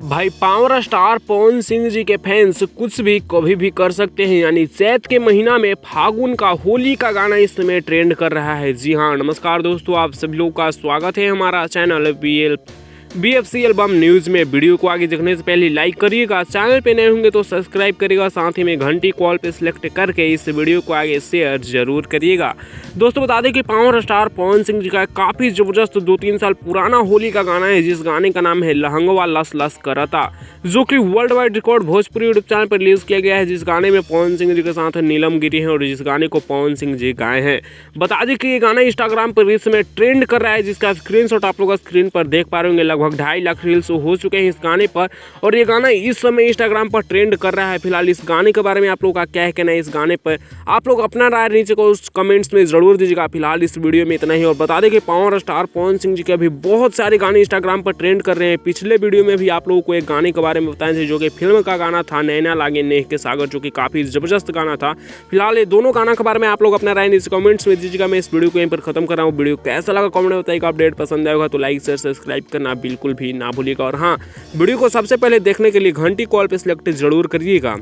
भाई power star Pawan Singh ji के fans कुछ भी कभी भी कर सकते हैं। यानी चैत के महीना में फागुन का होली का गाना इस समय ट्रेंड कर रहा है। जी हाँ, नमस्कार दोस्तों, आप सभी लोगों का स्वागत है हमारा चैनल BFC एल्बम न्यूज़ में। वीडियो को आगे देखने से पहले लाइक करिएगा, चैनल पे नए होंगे तो सब्सक्राइब करिएगा, साथ ही में घंटी कॉल पे सिलेक्ट करके इस वीडियो को आगे शेयर जरूर करिएगा। दोस्तों बता दें कि पावर स्टार पवन सिंह जी का काफ़ी ज़बरदस्त 2-3 साल पुराना होली का गाना है, जिस गाने का नाम है लहंगवा लस लस करता, जो कि world wide record Bhojpuri YouTube channel पर रिलीज किया गया है। जिस गाने में पवन सिंह जी के साथ नीलम गिरी है और जिस गाने को पवन सिंह जी गाए हैं। बता दें कि ये गाना इंस्टाग्राम पर इस समय ट्रेंड कर रहा है, जिसका स्क्रीनशॉट आप लोग स्क्रीन पर देख पा रहे होंगे। लगभग 2.5 लाख रील्स हो चुके हैं इस गाने पर और ये गाना इस समय इंस्टाग्राम पर ट्रेंड कर रहा है। फिलहाल इस गाने के बारे में आप लोगों का क्या कहना है इस गाने पर, आप लोग अपना राय नीचे को कमेंट्स में जरूर दीजिएगा। फिलहाल इस वीडियो में इतना ही। और बता दें कि पावर स्टार पवन सिंह जी के अभी बहुत सारे गाने इंस्टाग्राम पर ट्रेंड कर रहे हैं। पिछले वीडियो में भी आप लोगों को एक गाने के बारे में बताए थे, जो कि फिल्म का गाना था नैना लागे नेह के सागर, जो कि काफी जबरदस्त गाना था। फिलहाल ये दोनों गाना के बारे में आप लोग अपना राय नीचे कमेंट्स में दीजिएगा। मैं इस वीडियो को यहीं पर खत्म कर रहा हूँ। वीडियो कैसा लगा कमेंट में बताइएगा। अपडेट पसंद आएगा तो लाइक शेयर सब्सक्राइब करना बिल्कुल भी ना भूलिएगा। और हाँ, वीडियो को सबसे पहले देखने के लिए घंटी कॉल पे सिलेक्ट जरूर करिएगा।